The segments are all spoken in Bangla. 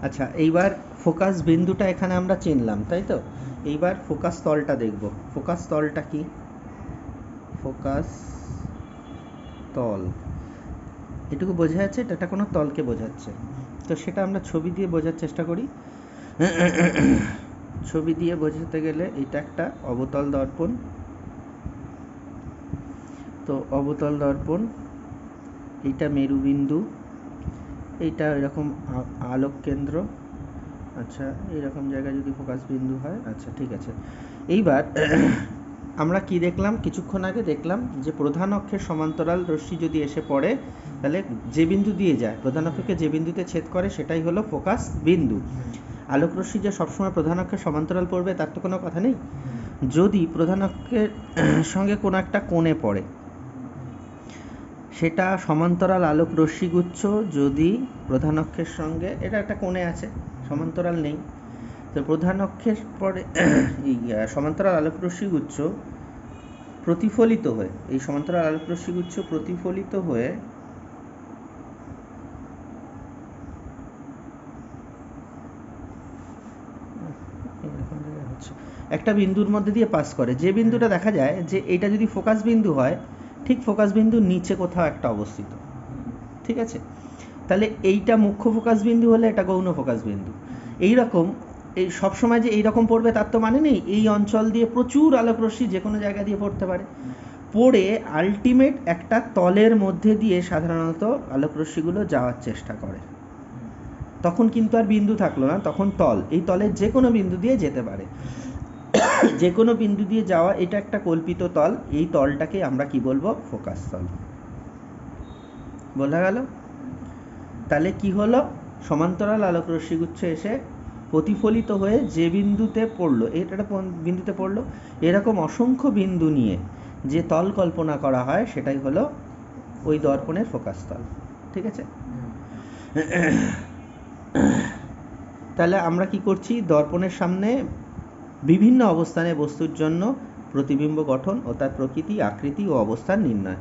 আচ্ছা, এইবার ফোকাস বিন্দুটা এখানে আমরা চিনলাম, তাই তো? এইবার ফোকাস তলটা দেখব। ফোকাস তলটা কি? ফোকাস তল এটুকু বোঝা যাচ্ছে, এটা কোনো তলকে বোঝাচ্ছে। তো সেটা আমরা ছবি দিয়ে বোঝার চেষ্টা করি। ছবি দিয়ে বোঝাতে গেলে এটা একটা অবতল দর্পণ। তো অবতল দর্পণ, এইটা মেরুবিন্দু, এইটা এরকম আলোক কেন্দ্র। আচ্ছা, এইরকম জায়গায় যদি ফোকাস বিন্দু হয়, আচ্ছা ঠিক আছে। এইবার আমরা কি দেখলাম? কিছুক্ষণ আগে দেখলাম যে প্রধান অক্ষের সমান্তরাল রশ্মি যদি এসে পড়ে, তাহলে যে বিন্দু দিয়ে যায়, প্রধান অক্ষকে যে বিন্দুতে ছেদ করে, সেটাই হলো ফোকাস বিন্দু। আলোক রশ্মি যে সবসময় প্রধান অক্ষের সমান্তরাল পড়বে তার তো কোনো কথা নেই। যদি প্রধান অক্ষের সঙ্গে কোনো একটা কোণে পড়ে, সেটা সমান্তরাল আলোক রশ্মিগুচ্ছ যদি প্রধান অক্ষের সঙ্গে, এটা একটা কোণে আছে, সমান্তরাল নেই, তো প্রধান অক্ষের পরে এই সমান্তরাল আলোক রশ্মিগুচ্ছ প্রতিফলিত হয়ে, এই সমান্তরাল আলোক রশ্মিগুচ্ছ প্রতিফলিত হয়ে একটা বিন্দুর মধ্যে দিয়ে পাস করে। যে বিন্দুটা দেখা যায় যে এটা যদি ফোকাস বিন্দু হয়, ঠিক ফোকাস বিন্দুর নিচে কোথাও একটা অবস্থিত, ঠিক আছে? তাহলে এইটা মুখ্য ফোকাস বিন্দু হলে এটা গৌণ ফোকাস বিন্দু। এইরকম এই সবসময় যে এইরকম পড়বে তার তো মানে নেই। এই অঞ্চল দিয়ে প্রচুর আলোক রশ্মি যে কোনো জায়গা দিয়ে পড়তে পারে, পড়ে আলটিমেট একটা তলের মধ্যে দিয়ে সাধারণত আলোক রশ্মিগুলো যাওয়ার চেষ্টা করে। তখন কিন্তু আর বিন্দু থাকলো না, তখন তল। এই তলের যে কোনো বিন্দু দিয়ে যেতে পারে, যে কোনো বিন্দু দিয়ে যাওয়া, এটা একটা কল্পিত তল। এই তলটাকে আমরা কি বলবো? ফোকাস তল। বোঝা গেল? তাহলে কি হলো? সমান্তরাল আলোক রশ্মিগুচ্ছ এসে প্রতিফলিত হয়ে যে বিন্দুতে পড়লো, এটা বিন্দুতে পড়লো, এরকম অসংখ্য বিন্দু নিয়ে যে তল কল্পনা করা হয়, সেটাই হলো ওই দর্পণের ফোকাস তল। ঠিক আছে? তাহলে আমরা কি করছি? দর্পণের সামনে বিভিন্ন অবস্থানে বস্তুর জন্য প্রতিবিম্ব গঠন ও তার প্রকৃতি, আকৃতি ও অবস্থান নির্ণয়।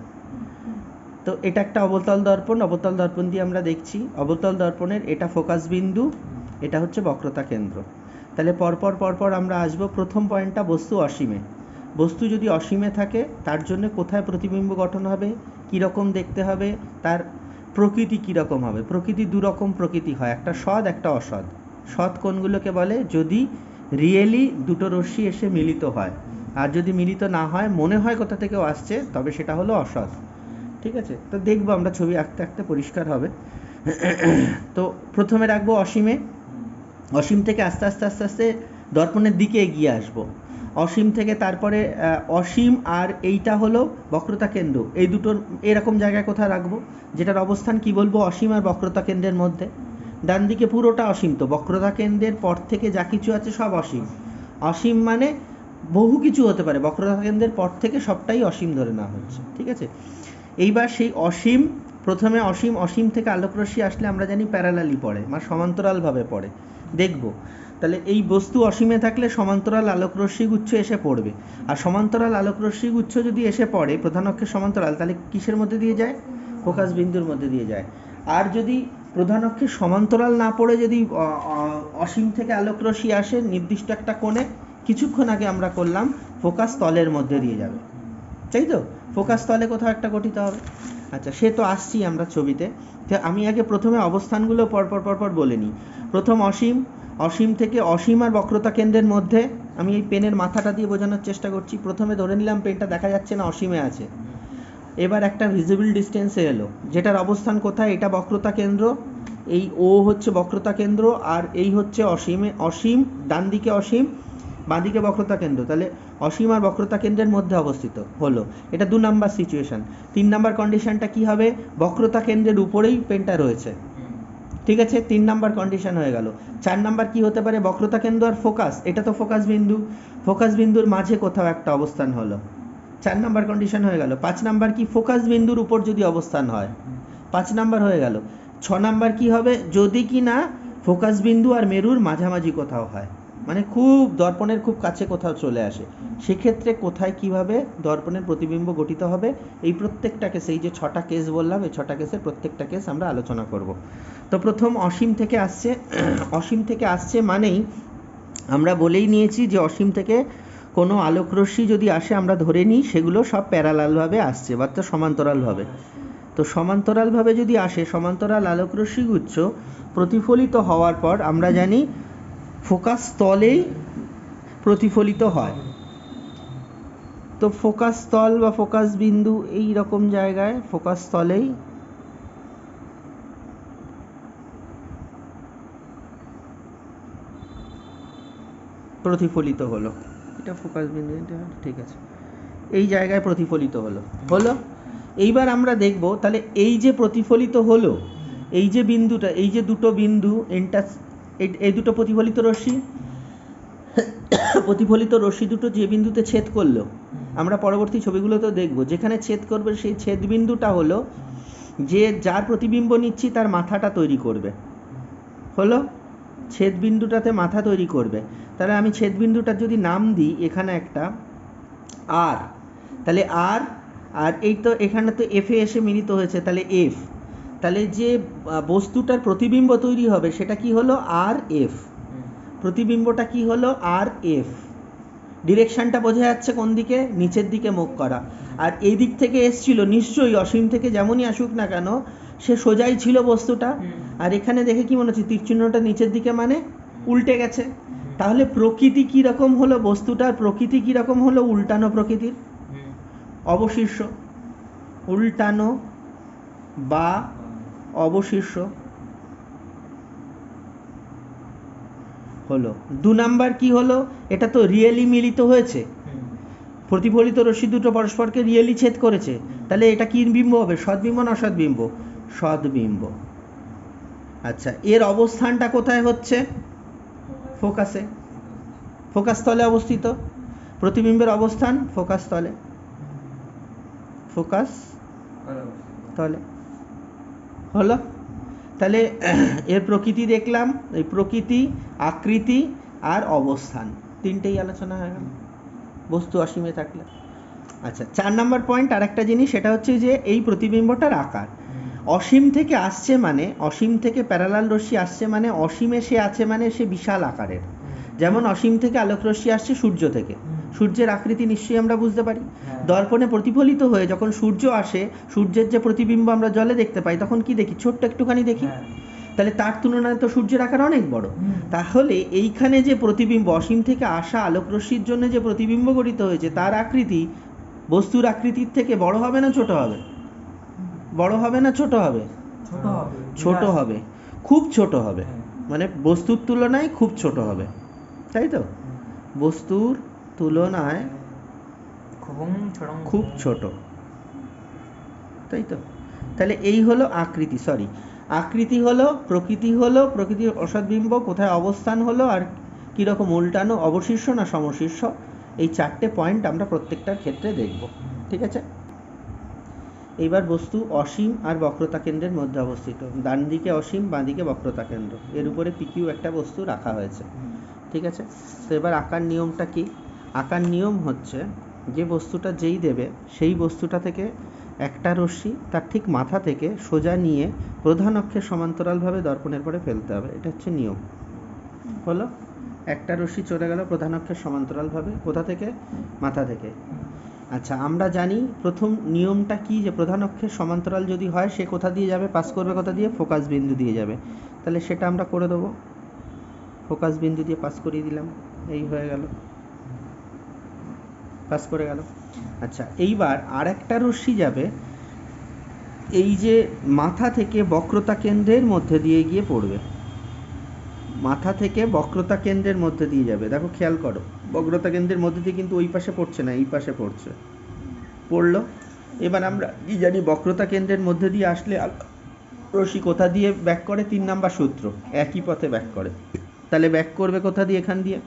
তো এটা একটা অবতল দর্পণ। অবতল দর্পণ দিয়ে আমরা দেখছি, অবতল দর্পণের এটা ফোকাস বিন্দু, এটা হচ্ছে বক্রতা কেন্দ্র। তাহলে পরপর আমরা আসবো। প্রথম পয়েন্টটা, বস্তু অসীমে। বস্তু যদি অসীমে থাকে, তার জন্য কোথায় প্রতিবিম্ব গঠন হবে, কীরকম দেখতে হবে, তার প্রকৃতি কীরকম হবে। প্রকৃতি দুরকম প্রকৃতি হয়, একটা সৎ, একটা অসৎ। সৎ কোনগুলোকে বলে? যদি রিয়েলি দুটো রশ্মি এসে মিলিত হয়, আর যদি মিলিত না হয়, মনে হয় কোথা থেকেও আসছে, তবে সেটা হলো অসৎ। ঠিক আছে? তো দেখবো আমরা ছবি আঁকতে আঁকতে পরিষ্কার হবে। তো প্রথমে রাখবো অসীমে। অসীম থেকে আস্তে আস্তে আস্তে আস্তে দর্পণের দিকে এগিয়ে আসবো। অসীম থেকে তারপরে অসীম আর এইটা হলো বক্রতা কেন্দ্র, এই দুটোর এরকম জায়গায় কোথায় রাখবো, যেটার অবস্থান কি বলবো? অসীম আর বক্রতা কেন্দ্রের মধ্যে। ডান দিকে পুরোটা অসীম, তো বক্রতা কেন্দ্রের পর থেকে যা কিছু আছে সব অসীম। অসীম মানে বহু কিছু হতে পারে, বক্রতা কেন্দ্রের পর থেকে সবটাই অসীম ধরে নেওয়া হচ্ছে। ঠিক আছে? এইবার সেই অসীম, প্রথমে অসীম, অসীম থেকে আলোকরশ্মি আসলে আমরা জানি প্যারালালি পড়ে, মানে সমান্তরালভাবে পড়ে, দেখব। তাহলে এই বস্তু অসীমে থাকলে সমান্তরাল আলোকরশ্মি গুচ্ছ এসে পড়বে। আর সমান্তরাল আলোকরশ্মি গুচ্ছ যদি এসে পড়ে প্রধান অক্ষের সমান্তরাল, তাহলে কিসের মধ্যে দিয়ে যায়? ফোকাস বিন্দুর মধ্যে দিয়ে যায়। আর যদি প্রধান অক্ষের সমান্তরাল না পড়ে যদি অসীম থেকে আলোকরশ্মি আসে নির্দিষ্ট একটা কোণে, কিছুক্ষণ আগে আমরা করলাম, ফোকাস তলের মধ্যে দিয়ে যাবে, তাই তো? ফোকাস তলে কোথাও একটা গঠিত হবে। আচ্ছা, সে তো আসছি আমরা ছবিতে। আমি আগে প্রথমে অবস্থানগুলো পরপর বলে নিই। প্রথম অসীম, অসীম থেকে অসীম আর বক্রতা কেন্দ্রের মধ্যে, আমি এই পেনের মাথাটা দিয়ে বোঝানোর চেষ্টা করছি। প্রথমে ধরে নিলাম পেনটা দেখা যাচ্ছে না, অসীমে আছে। এবার একটা ভিজিবল ডিস্টেন্সে এলো, যেটার অবস্থান কোথায়? এটা বক্রতা কেন্দ্র, এই ও হচ্ছে বক্রতা কেন্দ্র, আর এই হচ্ছে অসীমে। অসীম ডান দিকে, অসীম বাঁদিকে বক্রতা কেন্দ্র, তাহলে অসীম আর বক্রতা কেন্দ্রের মধ্যে অবস্থিত হলো। এটা 2 নাম্বার সিচুয়েশন। 3 নাম্বার কন্ডিশনটা কি হবে? বক্রতা কেন্দ্রের উপরেই পেনটা রয়েছে। ঠিক আছে? 3 নাম্বার কন্ডিশন হয়ে গেল। 4 নাম্বার কি হতে পারে? বক্রতা কেন্দ্র আর ফোকাস, এটা তো ফোকাস বিন্দু, ফোকাস বিন্দুর মাঝে কোথাও একটা অবস্থান হলো, 4 নাম্বার কন্ডিশন হয়ে গেল। 5 নাম্বার কি? ফোকাস বিন্দুর উপর যদি অবস্থান হয়, 5 নাম্বার হয়ে গেল। 6 নাম্বার কি হবে? যদি কি না ফোকাস বিন্দু আর মেরুর মাঝামাঝি কোথাও হয়, মানে খুব দর্পণের খুব কাছে কোথাও চলে আসে, সেক্ষেত্রে কোথায় কিভাবে দর্পণের প্রতিবিম্ব গঠিত হবে, এই প্রত্যেকটা কেস, এই যে 6টা কেস বললাম, এই 6টা কেসের প্রত্যেকটা কেস আমরা আলোচনা করব। তো প্রথম অসীম থেকে আসছে। অসীম থেকে আসছে মানেই আমরা বলেই নিয়েছি যে অসীম থেকে কোনো আলোকরশ্মি যদি আসে আমরা ধরে নিই সেগুলো সব প্যারালালভাবে আসছে বা তো সমান্তরালভাবে। তো সমান্তরালভাবে যদি আসে, সমান্তরাল আলোকরশ্মিগুচ্ছ প্রতিফলিত হওয়ার পর আমরা জানি ফোকাস তলেই প্রতিফলিত হয়। তো ফোকাস তল বা ফোকাস বিন্দু এই রকম জায়গায় ফোকাস তলেই প্রতিফলিত হলো, এটা ফোকাস বিন্দু, ঠিক আছে, এই জায়গায় প্রতিফলিত হলো। এইবার আমরা দেখব তাহলে এই যে প্রতিফলিত হলো, এই যে বিন্দুটা, এই যে দুটো বিন্দু এই দুটো প্রতিফলিত রশ্মি, প্রতিফলিত রশ্মি দুটো যে বিন্দুতে ছেদ করলো, আমরা পরবর্তী ছবিগুলোতেও দেখব, যেখানে ছেদ করবে সেই ছেদ বিন্দুটা হলো যে যার প্রতিবিম্ব নিচ্ছি তার মাথাটা তৈরি করবে। ছেদ বিন্দুটাতে মাথা তৈরি করবে। তাহলে আমি ছেদ বিন্দুটার যদি নাম দিই এখানে একটা আর, তাহলে আর এই তো এখানে তো এফে এসে মিলিত হয়েছে, তাহলে এফ, তাহলে যে বস্তুটার প্রতিবিম্ব তৈরি হবে সেটা কি হলো, আর এফ। প্রতিবিম্বটা কি হলো, আর এফ। ডিরেকশনটা বোঝা যাচ্ছে কোন দিকে, নিচের দিকে মুখ করা। আর এই দিক থেকে এসছিল নিশ্চয়ই, অসীম থেকে যেমনই আসুক না কেন সে সোজাই ছিল বস্তুটা। আর এখানে দেখে কি মনে হচ্ছে তীরচিহ্নটা নিচের দিকে, মানে উল্টে গেছে। তাহলে প্রকৃতি কি রকম হলো, বস্তুটার প্রকৃতি কি রকম হলো, উল্টানো প্রকৃতির, অবশীর্ষ, উল্টানো বা অবশীর্ষ হলো। 2 নাম্বার কি হলো, এটা তো রিয়েলি মিলিত হয়েছে, প্রতিফলিত রশ্মি দুটো পরস্পরকে রিয়েলি ছেদ করেছে, তাহলে এটা কি বিম্ব হবে, সদ্বিম্ব না অসদ্বিম্ব, সদ্বিম্ব। আচ্ছা, এর অবস্থানটা কোথায় হচ্ছে, ফোকাসে, ফোকাস তলে অবস্থিত। প্রতিবিম্বের অবস্থান ফোকাস তলে, ফোকাস তলে হলো। তাহলে এর প্রকৃতি দেখলাম, এই প্রকৃতি, আকৃতি আর অবস্থান, তিনটেই আলোচনা হয়ে গেল বস্তু অসীমে থাকলে। আচ্ছা, 4 নম্বর পয়েন্ট আর একটা জিনিস, সেটা হচ্ছে যে এই প্রতিবিম্বটার আকার। অসীম থেকে আসছে মানে, অসীম থেকে প্যারালাল রশ্মি আসছে মানে, অসীমে সে আছে মানে সে বিশাল আকারের। যেমন অসীম থেকে আলোক রশ্মি আসছে সূর্য থেকে, সূর্যের আকৃতি নিশ্চয়ই আমরা বুঝতে পারি। দর্পণে প্রতিফলিত হয়ে যখন সূর্য আসে, সূর্যের যে প্রতিবিম্ব আমরা জলে দেখতে পাই তখন কি দেখি, ছোট্ট একটুখানি দেখি। তাহলে তার তুলনায় তো সূর্যের আকার অনেক বড়। তাহলে এইখানে যে প্রতিবিম্ব, অসীম থেকে আসা আলোক রশ্মির জন্য যে প্রতিবিম্ব গঠিত হয়েছে, তার আকৃতি বস্তুর আকৃতির থেকে বড় হবে না ছোট হবে, বড় হবে না ছোট হবে, ছোট হবে, খুব ছোট হবে, মানে বস্তুর তুলনায় খুব ছোট হবে, তাই তো, বস্তুর তুলনায় খুব ছোট, তাই তো। তাহলে এই হলো আকৃতি, আকৃতি হলো, প্রকৃতির অসদ্বিম্ব, কোথায় অবস্থান হলো, আর কীরকম উল্টানো, অবশীর্ষ না সমশীর্ষ, এই 4টে পয়েন্ট আমরা প্রত্যেকটার ক্ষেত্রে দেখব, ঠিক আছে। এইবার বস্তু অসীম আর বক্রতা কেন্দ্রের মধ্যে অবস্থিত, ডান দিকে অসীম, বাঁ দিকে বক্রতা কেন্দ্র, এর উপরে পিকিউ একটা বস্তু রাখা হয়েছে, ঠিক আছে। তো এবার আকার নিয়মটা কি, আকার নিয়ম হচ্ছে যে বস্তুটা যেই দেবে সেই বস্তুটা থেকে একটা রশ্মি তার ঠিক মাথা থেকে সোজা নিয়ে প্রধান অক্ষের সমান্তরালভাবে দর্পণের পরে ফেলতে হবে, এটা হচ্ছে নিয়ম। হলো, একটা রশ্মি চলে গেল প্রধান অক্ষের সমান্তরালভাবে, কোথা থেকে, মাথা থেকে। আচ্ছা, আমরা জানি প্রথম নিয়মটা কি, যে প্রধান অক্ষের সমান্তরাল যদি হয় সে কোথা দিয়ে যাবে, পাস করবে কোথা দিয়ে, ফোকাস বিন্দু দিয়ে যাবে। তাহলে সেটা আমরা করে দেবো, ফোকাস বিন্দু দিয়ে পাস করিয়ে দিলাম, এই হয়ে গেল, পাস করে গেল। আচ্ছা, এইবার আর একটা রশ্মি যাবে এই যে মাথা থেকে বক্রতা কেন্দ্রের মধ্যে দিয়ে গিয়ে পড়বে, মাথা থেকে বক্রতা কেন্দ্রের মধ্যে দিয়ে যাবে। দেখো খেয়াল করো, বক্রতা কেন্দ্রের মধ্যে দিয়ে কিন্তু ওই পাশে পড়ছে না, এই পাশে পড়ছে, পড়লো। এবার আমরা কি জানি, বক্রতা কেন্দ্রের মধ্যে দিয়ে আসলে রশ্মি কোথা দিয়ে ব্যাক করে, 3 নাম্বার সূত্র, একই পথে ব্যাক করে। তাহলে ব্যাক করবে কোথা দিয়ে, এখান দিয়ে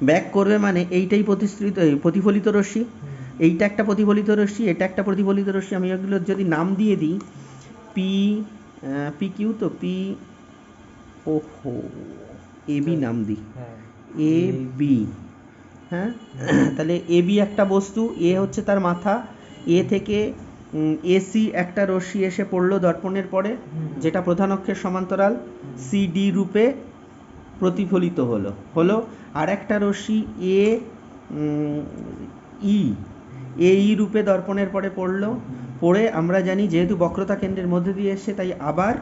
ব্যাক করবে, মানে এইটাই প্রতিফলিত রশ্মি, এইটা একটা প্রতিফলিত রশ্মি, এটা একটা প্রতিফলিত রশ্মি। আমি এগুলো যদি নাম দিয়ে দিই পি কিউ, তো পি, ওহো এ বি নাম দিই, এ বি। হ্যাঁ, তাহলে এ বি একটা বস্তু, এ হচ্ছে তার মাথা, এ থেকে এসি একটা রশ্মি এসে পড়লো দর্পণের পরে, যেটা প্রধান অক্ষের সমান্তরাল, সিডি রূপে প্রতিফলিত হলো। আর একটা রশ্মি এ ই রূপে দর্পণের পরে পড়ে আমরা জানি যেহেতু বক্রতা কেন্দ্রের মধ্যে দিয়ে এসে, তাই আবার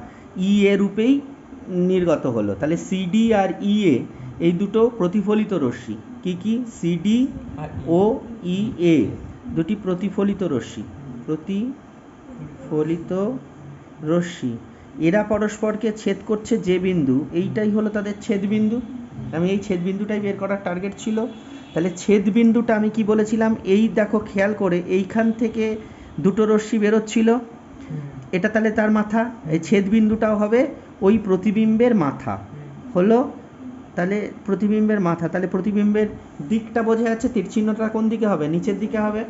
ই এ রূপেই নির্গত হলো। তাহলে সিডি আর ই এ এই দুটো প্রতিফলিত রশ্মি। কি সিডি ও ই এ দুটি প্রতিফলিত রশ্মি। এরা পরস্পরকে ছেদ করছে যে বিন্দু, এইটাই হলো তাদের ছেদ বিন্দু। আমি এই ছেদ বিন্দুটাই বের করার টার্গেট ছিল। তাহলে ছেদ বিন্দুটা আমি কি বলেছিলাম, এই দেখো খেয়াল করে, এইখান থেকে দুটো রশ্মি বেরোচ্ছিল, এটা তাহলে তার মাথা, এই ছেদ বিন্দুটাও হবে ওই প্রতিবিম্বের মাথা হলো। তাহলে প্রতিবিম্বের মাথা, তাহলে প্রতিবিম্বের দিকটা বোঝা যাচ্ছে, তীর চিহ্নটা কোন দিকে হবে, নিচের দিকে হবে,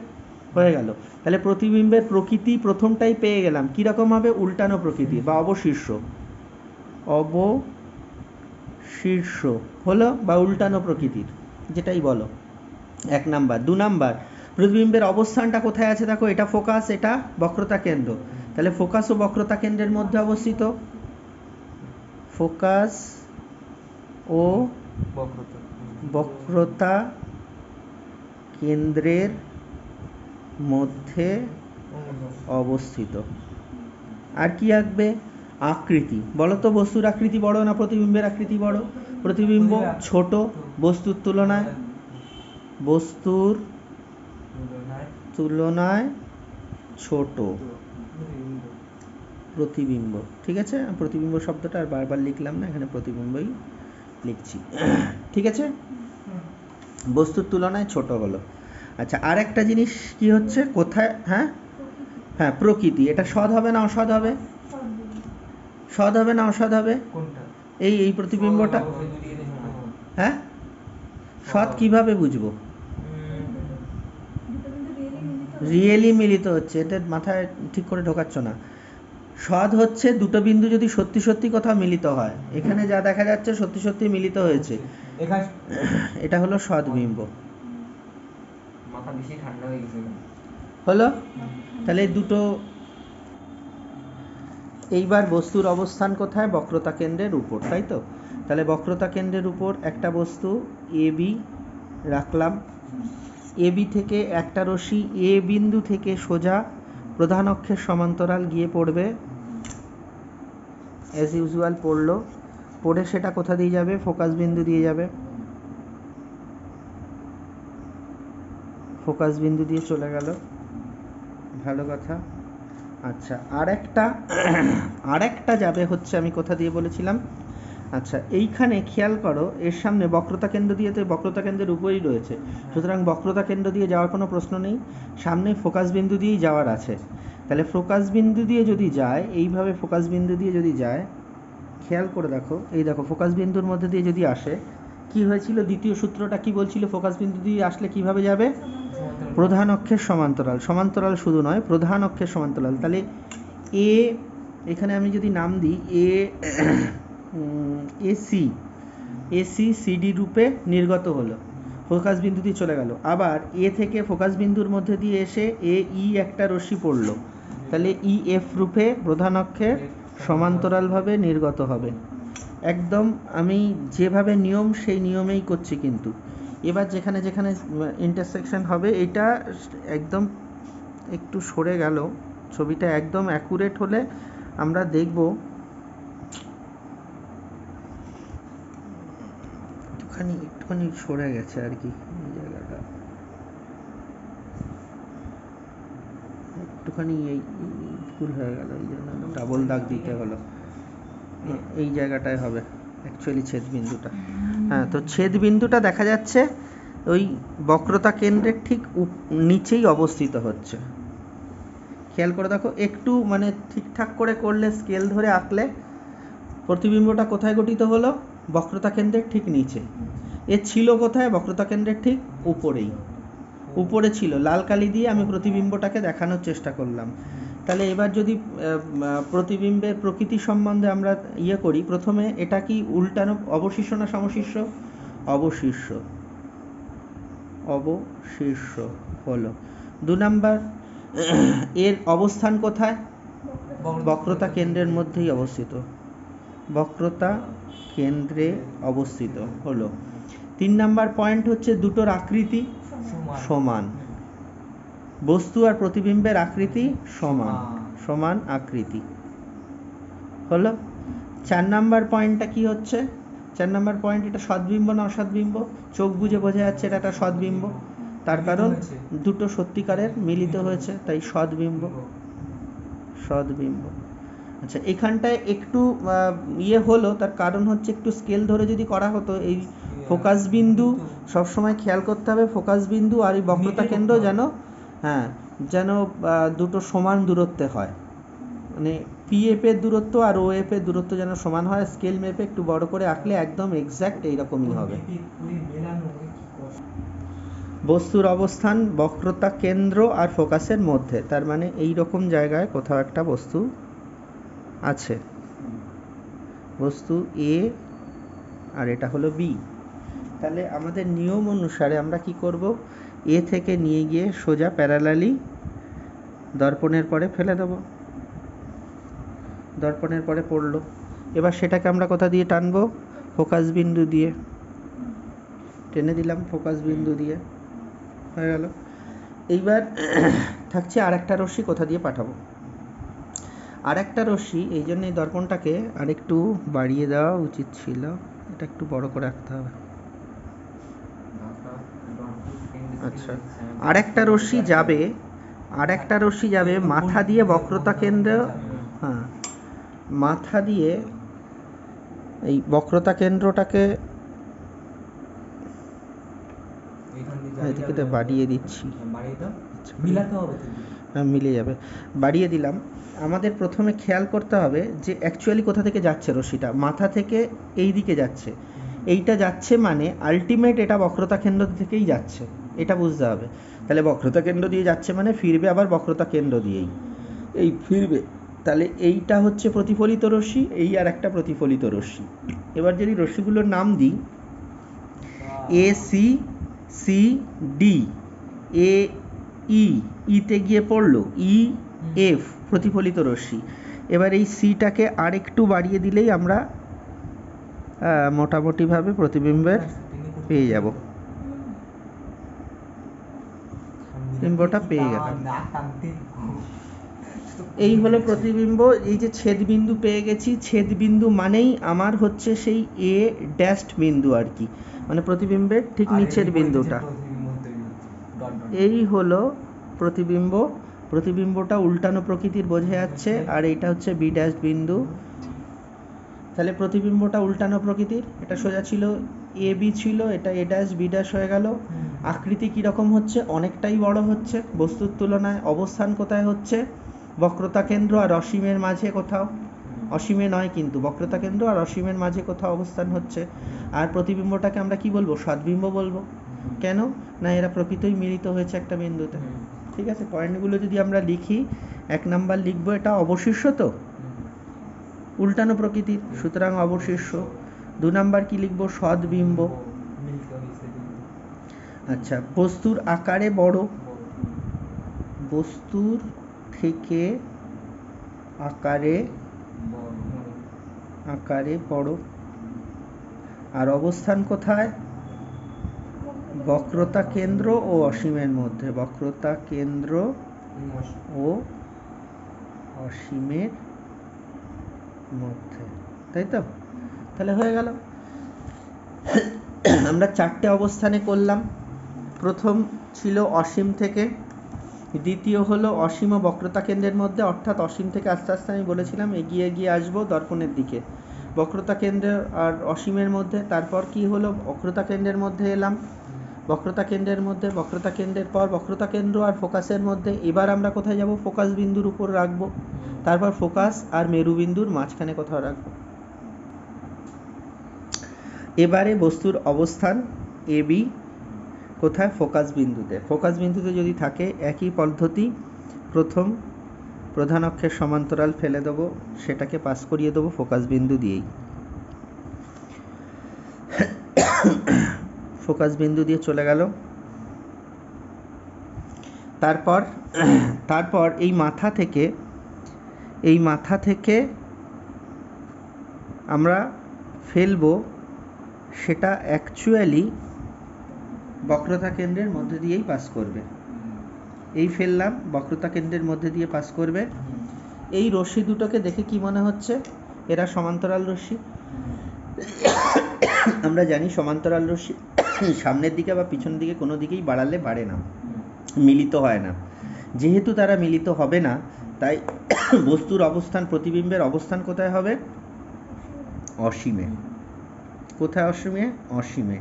হয়ে গেল। তাহলে প্রতিবিম্বের প্রকৃতি প্রথমটাই পেয়ে গেলাম, কীরকম হবে, উল্টানো প্রকৃতি বা অবশীর্ষ হলো, বা উল্টানো প্রকৃতির, যেটাই বলো। 1 নাম্বার। 2 নাম্বার, প্রতিবিম্বের অবস্থানটা কোথায় আছে দেখো, এটা ফোকাস, এটা বক্রতা কেন্দ্র। তাহলে ফোকাস ও বক্রতা কেন্দ্রের মধ্যে অবস্থিত, ফোকাস ও বক্রতা কেন্দ্রের মধ্যে অবস্থিত। আর কি আঁকবে, আকৃতি। বলো তো, বস্তুর আকৃতি বড় না প্রতিবিম্বের আকৃতি বড়? প্রতিবিম্ব ছোট বস্তুর তুলনায় ছোট প্রতিবিম্ব। ঠিক আছে, প্রতিবিম্ব শব্দটা আর বারবার লিখলাম না, এখানে প্রতিবিম্বই লিখছি। ঠিক আছে, বস্তুর তুলনায় ছোট হলো। আচ্ছা, আর একটা জিনিস কি হচ্ছে, কোথায়, হ্যাঁ, প্রকৃতি। এটা সৎ হবে না অসৎ হবে? সৎ হবে না অসৎ হবে? এই প্রতিবিম্বটা, হ্যাঁ, সৎ কিভাবে বুঝবো? রিয়েলি মিলিত হচ্ছে, এটা মাথায় ঠিক করে ঢোকাচ্ছ না। সৎ হচ্ছে দুটো বিন্দু যদি সত্যি সত্যি কোথাও মিলিত হয়, এখানে যা দেখা যাচ্ছে সত্যি সত্যি মিলিত হয়েছে, এটা হলো সৎ বিম্ব হলো। তাহলে দুটো, এইবার বস্তুর অবস্থান কোথায়, বক্রতা কেন্দ্রের উপর, তাই তো? তাহলে বক্রতা কেন্দ্রের উপর একটা বস্তু এ বি রাখলাম, এ বি থেকে একটা রশ্মি এ বিন্দু থেকে সোজা প্রধান অক্ষের সমান্তরাল গিয়ে পড়বে, অ্যাজ ইউজুয়াল পড়ে সেটা কোথা দিয়ে যাবে, ফোকাস বিন্দু দিয়ে যাবে, ফোকাস বিন্দু দিয়ে চলে গেল, ভালো কথা। আচ্ছা, আরেকটা যাবে হচ্ছে, আমি কোথা দিয়ে বলেছিলাম, আচ্ছা এইখানে খেয়াল করো, এর সামনে বক্রতা কেন্দ্র দিয়ে, তো বক্রতা কেন্দ্রের উপরেই রয়েছে, সুতরাং বক্রতা কেন্দ্র দিয়ে যাওয়ার কোনো প্রশ্ন নেই, সামনে ফোকাস বিন্দু দিয়েই যাওয়ার আছে। তাহলে ফোকাস বিন্দু দিয়ে যদি যায়, এইভাবে ফোকাস বিন্দু দিয়ে যদি যায়, খেয়াল করে দেখো, এই দেখো ফোকাস বিন্দুর মধ্যে দিয়ে যদি আসে, কি হয়েছিল, দ্বিতীয় সূত্রটা কি বলছিল, ফোকাস বিন্দু দিয়ে আসলে কিভাবে যাবে, প্রধান অক্ষের সমান্তরাল শুধু নয়, প্রধান অক্ষের সমান্তরাল। তাহলে এ, এখানে আমি যদি নাম দিই এসি সিডি রূপে নির্গত হলো, ফোকাস বিন্দু দিয়ে চলে গেল। আবার এ থেকে ফোকাস বিন্দুর মধ্যে দিয়ে এসে এ ই একটা রশ্মি পড়লো, তাহলে ই এফ রূপে প্রধান অক্ষের সমান্তরালভাবে নির্গত হবে। একদম আমি যেভাবে নিয়ম, সেই নিয়মেই করছি কিন্তু। এবার যেখানে যেখানে ইন্টারসেকশন হবে, এটা একদম একটু সরে গেল, ছবিটা একদম অ্যাকুরেট হলে আমরা দেখব, একটুখানি সরে গেছে আর কি, এই জায়গাটা একটুখানি এই ভুল হয়ে গেল, এই জন্য ডাবল দাগ দিতে হলো। এই জায়গাটায় হবে অ্যাকচুয়ালি ছেদ বিন্দুটা। হ্যাঁ, তো ছেদ বিন্দুটা দেখা যাচ্ছে ওই বক্রতা কেন্দ্রের ঠিক নিচেই অবস্থিত হচ্ছে। খেয়াল করে দেখো, একটু মানে ঠিকঠাক করে করলে, স্কেল ধরে আঁকলে, প্রতিবিম্বটা কোথায় গঠিত হলো, বক্রতা কেন্দ্রের ঠিক নিচে। এ ছিল কোথায়, বক্রতা কেন্দ্রের ঠিক উপরে ছিল, লাল কালি দিয়ে আমি প্রতিবিম্বটাকে দেখানোর চেষ্টা করলাম। তাহলে এবার যদি প্রতিবিম্বের প্রকৃতি সম্বন্ধে আমরা ইয়ে করি, প্রথমে এটা কি উল্টানো অবশিষ্য না সমশিষ্য? অবশিষ্য, অবশিষ্য হলো। 2 নাম্বার, এর অবস্থান কোথায়? বক্রতা কেন্দ্রের মধ্যেই অবস্থিত, বক্রতা কেন্দ্রে অবস্থিত হলো। 3 নাম্বার পয়েন্ট হচ্ছে দুটোর আকৃতি সমান, বস্তু আর প্রতিবিম্বের আকৃতি সমান, সমান আকৃতি হলো। 4 নাম্বার পয়েন্টটা কি হচ্ছে? 4 নাম্বার পয়েন্ট, এটা সদ্বিম্ব না অসদ্বিম্ব? চোখ বুঝে বোঝা যাচ্ছে এটা একটা সদ্বিম্ব, তার কারণ দুটো সত্যিকারের মিলিত হয়েছে, তাই সদ্বিম্ব, সদ্বিম্ব। আচ্ছা, এখানটায় একটু ইয়ে হলো, তার কারণ হচ্ছে একটু স্কেল ধরে যদি করা হতো, এই ফোকাস বিন্দু সবসময় খেয়াল করতে হবে, ফোকাস বিন্দু আর এই বক্রতা কেন্দ্র যেন, হ্যাঁ, যেন দুটো সমান দূরত্বে হয়, মানে পিএফ এর দূরত্ব আর ওএফ এর দূরত্ব যেন সমান হয়। স্কেল মেপে একটু বড় করে আঁকলে একদম এক্স্যাক্ট এইরকমই হবে। বস্তুর অবস্থান বক্রতা কেন্দ্র আর ফোকাসের মধ্যে, তার মানে এই রকম জায়গায় কোথাও একটা বস্তু আছে, বস্তু এ আর এটা হলো বি। তাহলে আমাদের নিয়ম অনুসারে আমরা কি করব, এ থেকে নিয়ে গিয়ে সোজা প্যারালালি দর্পণের পরে ফেলে দেব, দর্পণের পরে পড়লো। এবার সেটাকে আমরা কোথা দিয়ে টানবো? ফোকাস বিন্দু দিয়ে টেনে দিলাম, ফোকাস বিন্দু দিয়ে হয়ে গেল। এইবার থাকছে আর একটা রশ্মি কোথা দিয়ে পাঠাবো। আর একটা রশ্মি, এই জন্য এই দর্পণটাকে আরেকটু বাড়িয়ে দেওয়া উচিত ছিল, এটা একটু বড় করে রাখতে হবে। আচ্ছা, আর একটা রশ্মি যাবে, আর একটা রশ্মি যাবে মাথা দিয়ে বক্রতা কেন্দ্র, হ্যাঁ, মাথা দিয়ে এই বক্রতা কেন্দ্রটাকে এদিকে বাড়িয়ে দিচ্ছি, মিলে যাবে, বাড়িয়ে দিলাম। আমাদের প্রথমে খেয়াল করতে হবে যে অ্যাকচুয়ালি কোথা থেকে যাচ্ছে রশ্মিটা, মাথা থেকে এই দিকে যাচ্ছে, এইটা যাচ্ছে মানে আলটিমেট এটা বক্রতা কেন্দ্র থেকেই যাচ্ছে, এটা বুঝতে হবে। তাহলে বক্রতা কেন্দ্র দিয়ে যাচ্ছে মানে ফিরবে আবার বক্রতা কেন্দ্র দিয়েই, এই ফিরবে। তাহলে এইটা হচ্ছে প্রতিফলিত রশ্মি, এই আর একটা প্রতিফলিত রশ্মি। এবার যদি রশ্মিগুলোর নাম দিই, এ সি, সি ডি, এ ই, ইতে গিয়ে পড়লো ই এফ, প্রতিফলিত রশ্মি। এবার এই সিটাকে আর একটু বাড়িয়ে দিলেই আমরা মোটামুটিভাবে প্রতিবিম্বের পেয়ে যাব, বিম্বটা পেয়ে গেলাম। এই হলো প্রতিবিম্ব। এই যে ছেদ বিন্দু পেয়ে গেছি, ছেদ বিন্দু মানেই আমার হচ্ছে সেই এ ড্যাশড বিন্দু আর কি, মানে প্রতিবিম্বের ঠিক নিচের বিন্দুটা। এই হলো প্রতিবিম্ব, প্রতিবিম্বটা উল্টানো প্রকৃতির বোঝা যাচ্ছে, আর এইটা হচ্ছে বি ড্যাশ বিন্দু। তাহলে প্রতিবিম্বটা উল্টানো প্রকৃতির, এটা সোজা ছিল এ বি ছিল, এটা এ ড্যাশ বি ড্যাশ হয়ে গেল। আকৃতি কীরকম হচ্ছে? অনেকটাই বড় হচ্ছে বস্তুর তুলনায়। অবস্থান কোথায় হচ্ছে? বক্রতা কেন্দ্র আর অসীমের মাঝে কোথাও, অসীমে নয় কিন্তু, বক্রতা কেন্দ্র আর অসীমের মাঝে কোথাও অবস্থান হচ্ছে। আর প্রতিবিম্বটাকে আমরা কি বলবো? সদ্বিম্ব বলবো। কেন না, এরা প্রকৃতই মিলিত হয়েছে একটা বিন্দুতে। ঠিক আছে, পয়েন্টগুলো যদি আমরা লিখি, 1 নাম্বার লিখবো এটা অবশিষ্য, তো উল্টানো প্রকৃতির, সুতরাং অবশিষ্য। 2 নাম্বার কি লিখবো? সদ্বিম্ব। আচ্ছা, বস্তুর আকারে বড়, বস্তুর থেকে আকারে বড়। আর অবস্থান কোথায়? বক্রতা কেন্দ্র ও অসীমের মধ্যে, বক্রতা কেন্দ্র ও অসীমের মধ্যে, তাই তো? তাহলে হয়ে গেল। আমরা 4টে অবস্থানে করলাম। প্রথম ছিল অসীম থেকে, দ্বিতীয় হলো অসীম ও বক্রতা কেন্দ্রের মধ্যে, অর্থাৎ অসীম থেকে আস্তে আস্তে আমি বলেছিলাম এগিয়ে এগিয়ে আসবো দর্পণের দিকে, বক্রতা কেন্দ্র আর অসীমের মধ্যে। তারপর কি হলো? বক্রতা কেন্দ্রের মধ্যে এলাম, বক্রতা কেন্দ্রের মধ্যে, বক্রতা কেন্দ্রের পর বক্রতা কেন্দ্র আর ফোকাসের মধ্যে। এবার আমরা কোথায় যাব? ফোকাস বিন্দুর উপর রাখবো, তারপর ফোকাস আর মেরুবিন্দুর মাঝখানে কোথাও রাখবো। এবারে বস্তুর অবস্থান এ বি কোথায়? ফোকাস বিন্দুতে। ফোকাস বিন্দুতে যদি থাকে একই পদ্ধতি, প্রথম প্রধান অক্ষের সমান্তরাল ফেলে দেবো, সেটাকে পাস করিয়ে দেবো ফোকাস বিন্দু দিয়েই। ফোকাস বিন্দু দিয়ে চলে গেল। তারপর এই মাথা থেকে আমরা ফেলবো, সেটা অ্যাকচুয়ালি বক্রতা কেন্দ্রের মধ্যে দিয়েই পাস করবে। এই ফেললাম, বক্রতা কেন্দ্রের মধ্যে দিয়ে পাস করবে। এই রশ্মি দুটোকে দেখে কি মনে হচ্ছে? এরা সমান্তরাল রশ্মি। আমরা জানি সমান্তরাল রশ্মি সামনের দিকে বা পিছন দিকে কোনো দিকেই বাড়ালে বাড়ে না, মিলিত হয় না। যেহেতু তারা মিলিত হবে না, তাই বস্তুর অবস্থান, প্রতিবিম্বের অবস্থান কোথায় হবে? অসীমে। কোথায় অসীমে? অসীমে।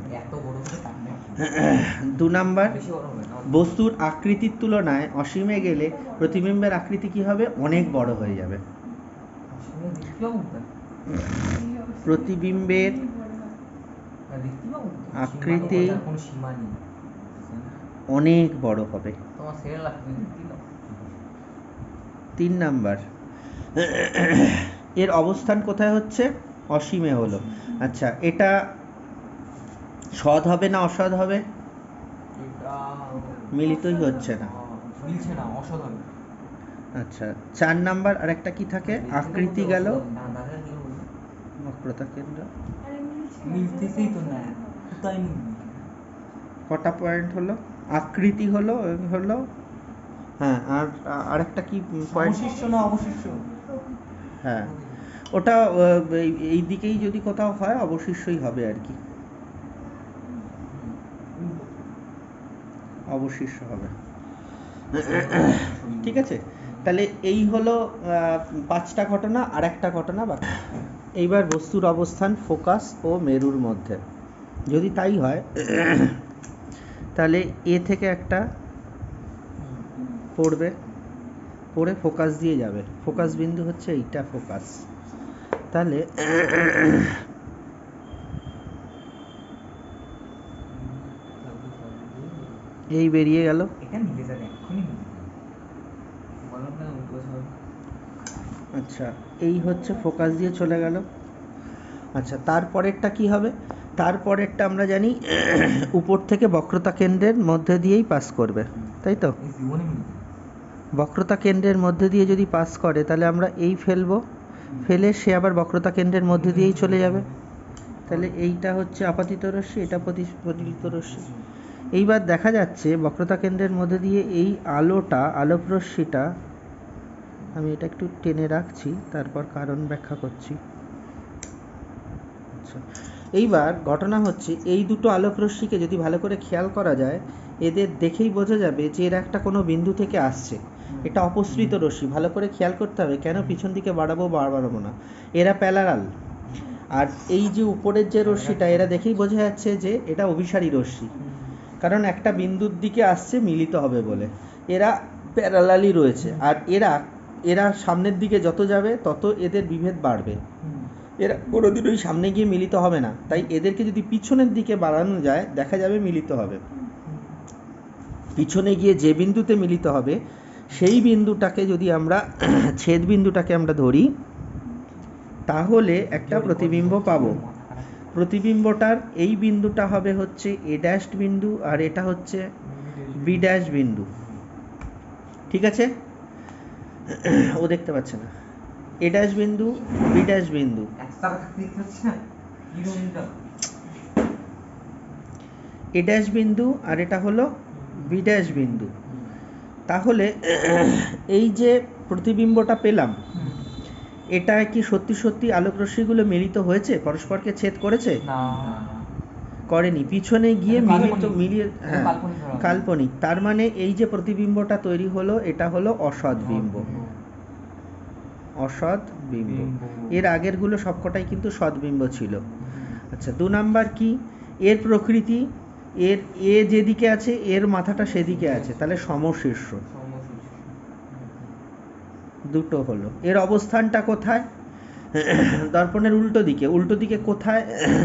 2 নাম্বার, বস্তুর আকৃতির তুলনায় অসীমে গেলে প্রতিবিম্বের আকৃতি কি হবে? অনেক বড় হয়ে যাবে। প্রতিবিম্বের আকৃতি অনেক বড় হবে। 3 নাম্বার, এর অবস্থান কোথায় হচ্ছে? অসীমে হলো। আচ্ছা, এটা সৎ হবে না অসৎ হবে? মিলিতই হচ্ছে না, অসৎ হবে। আচ্ছা, 4 নাম্বার আরেকটা কি থাকে? আকৃতি গেল, বক্রতা কেন্দ্র কটা পয়েন্ট হলো? আকৃতি হলো, হ্যাঁ, আর আরেকটা কি পয়েন্ট? অবশিষ্ট না অবশিষ্ট? হ্যাঁ, ওটা এই দিকেই যদি কোথাও হয় অবশিষ্টই হবে আর কি, অবশিষ্ট হবে। ঠিক আছে, তাহলে এই হলো 5টা ঘটনা। আর একটা ঘটনা বাকি। এইবার বস্তুর অবস্থান ফোকাস ও মেরুর মধ্যে যদি তাই হয়, তাহলে এ থেকে একটা পড়ে ফোকাস দিয়ে যাবে। ফোকাস বিন্দু হচ্ছে এইটা, ফোকাস। তাহলে এই বেরিয়ে গেল। আচ্ছা, এই হচ্ছে ফোকাস দিয়ে চলে গেল। আচ্ছা, তারপরেরটা কি হবে? তারপরেরটা আমরা জানি উপর থেকে বক্রতা কেন্দ্রের মধ্যে দিয়েই পাস করবে, তাই তো? বক্রতা কেন্দ্রের মধ্যে দিয়ে যদি পাস করে, তাহলে আমরা এই ফেলবো, ফেলে সে আবার বক্রতা কেন্দ্রের মধ্যে দিয়েই চলে যাবে। তাহলে এইটা হচ্ছে আপাতিত রশ্মি, এটা পতিত রশ্মি। এইবার দেখা যাচ্ছে বক্রতা কেন্দ্রের মধ্যে দিয়ে এই আলোক রশ্মিটা, আমি এটা একটু টেনে রাখছি, তারপর কারণ ব্যাখ্যা করছি। আচ্ছা, এইবার ঘটনা হচ্ছে এই দুটো আলোক রশ্মিকে যদি ভালো করে খেয়াল করা যায়, এদের দেখেই বোঝা যাবে যে এরা একটা কোনো বিন্দু থেকে আসছে। এটা অপসৃত রশ্মি, ভালো করে খেয়াল করতে হবে কেন পিছন দিকে বাড়াবো না, এরা প্যারালাল। আর এই যে উপরের যে রশ্মিটা, এরা দেখেই বোঝা যাচ্ছে যে এটা অভিসারী রশ্মি, কারণ একটা বিন্দুর দিকে আসছে মিলিত হবে বলে। এরা প্যারালালই রয়েছে, আর এরা সামনের দিকে যত যাবে তত এদের বিভেদ বাড়বে। এরা কোনোদিনই সামনে গিয়ে মিলিত হবে না, তাই এদেরকে যদি পিছনের দিকে বাড়ানো যায় দেখা যাবে মিলিত হবে। পিছনে গিয়ে যে বিন্দুতে মিলিত হবে সেই বিন্দুটাকে যদি আমরা ছেদ বিন্দুটাকে আমরা ধরি, তাহলে একটা প্রতিবিম্ব পাবো। প্রতিবিম্বটার এই বিন্দুটা হবে হচ্ছে এ ড্যাশ বিন্দু, আর এটা হচ্ছে বি ড্যাশ বিন্দু। ঠিক আছে, ও দেখতে পাচ্ছে না। এ ড্যাশ বিন্দু, বি ড্যাশ বিন্দু, এ ড্যাশ বিন্দু, আর এটা হলো বি ড্যাশ বিন্দু। তাহলে এই যে প্রতিবিম্বটা পেলাম, এটা কি সত্যি সত্যি আলোক রশ্মিগুলো মিলিত হয়েছে, পরস্পরকে ছেদ করেছে? করেনি, পিছনে গিয়ে মিলিয়ে, হ্যাঁ, কাল্পনিক। তার মানে এই যে প্রতিবিম্বটা তৈরি হলো, এটা হলো অসৎ বিম্ব। অসৎ বিম্ব। এর আগেরগুলো সবকটাই কিন্তু সৎবিম্ব ছিল। আচ্ছা, 2 নাম্বার কি? এর প্রকৃতি, এ যেদিকে আছে এর মাথাটা সেদিকে আছে, তাহলে সমশীর্ষ। দুটো হলো। এর অবস্থানটা কোথায়? দর্পণের উল্টো দিকে। উল্টো দিকে কোথায়?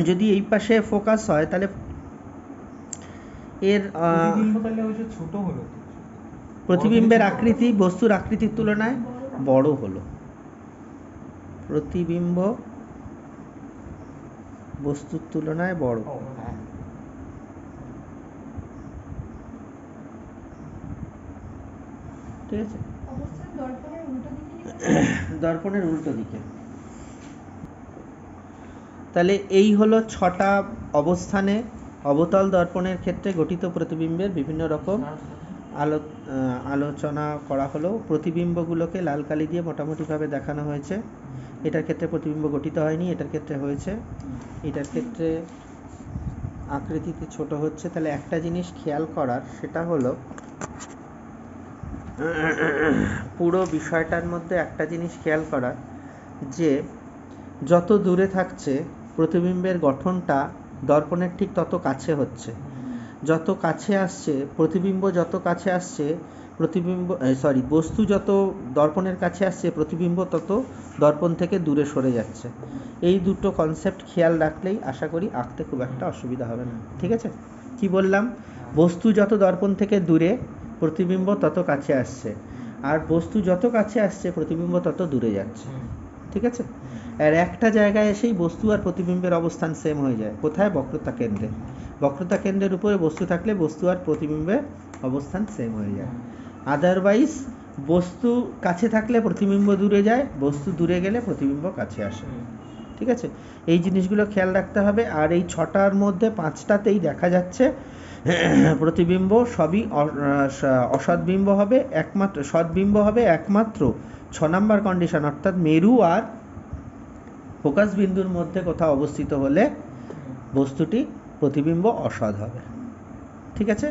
যদি এই পাশে ফোকাস হয়, তাহলে এর প্রতিবিম্বের আকৃতি বস্তুর আকৃতির তুলনায় বড় হলো, প্রতিবিম্ব বস্তুর তুলনায় বড়। ঠিক আছে, দর্পণের উল্টো দিকে। তাহলে এই হলো 6টা অবস্থানে অবতল দর্পণের ক্ষেত্রে গঠিত প্রতিবিম্বের বিভিন্ন রকম আলোচনা করা হলো। প্রতিবিম্বগুলোকে লাল কালি দিয়ে মোটামুটিভাবে দেখানো হয়েছে। এটার ক্ষেত্রে প্রতিবিম্ব গঠিত হয়নি, এটার ক্ষেত্রে হয়েছে। এটার ক্ষেত্রে আকৃতিতে ছোট হচ্ছে। তাহলে একটা জিনিস খেয়াল করার, সেটা হলো পুরো বিষয়টার মধ্যে একটা জিনিস খেয়াল করার, যে যত দূরে থাকছে প্রতিবিম্বের গঠনটা দর্পণের ঠিক তত কাছে হচ্ছে। যত কাছে আসছে প্রতিবিম্ব, যত কাছে আসছে বস্তু যত দর্পণের কাছে আসছে, প্রতিবিম্ব তত দর্পণ থেকে দূরে সরে যাচ্ছে। এই দুটো কনসেপ্ট খেয়াল রাখলেই আশা করি আঁকতে খুব একটা অসুবিধা হবে না। ঠিক আছে, কি বললাম? বস্তু যত দর্পণ থেকে দূরে, প্রতিবিম্ব তত কাছে আসছে, আর বস্তু যত কাছে আসছে প্রতিবিম্ব তত দূরে যাচ্ছে। ঠিক আছে, আর একটা জায়গায় এসেই বস্তু আর প্রতিবিম্বের অবস্থান সেম হয়ে যায়। কোথায়? বক্রতা কেন্দ্রে। বক্রতা কেন্দ্রের উপরে বস্তু থাকলে বস্তু আর প্রতিবিম্বের অবস্থান সেম হয়ে যায়। আদারওয়াইজ বস্তু কাছে থাকলে প্রতিবিম্ব দূরে যায়, বস্তু দূরে গেলে প্রতিবিম্ব কাছে আসে। ঠিক আছে, এই জিনিসগুলো খেয়াল রাখতে হবে। আর এই 6টার মধ্যে 5টাতেই দেখা যাচ্ছে প্রতিবিম্ব সবই অসৎবিম্ব হবে, একমাত্র সৎবিম্ব হবে একমাত্র 6 নম্বর কন্ডিশন, অর্থাৎ মেরু আর ফোকাস বিন্দুর মধ্যে কোথাও অবস্থিত হলে বস্তুটি প্রতিবিম্ব অসৎ হবে। ঠিক আছে।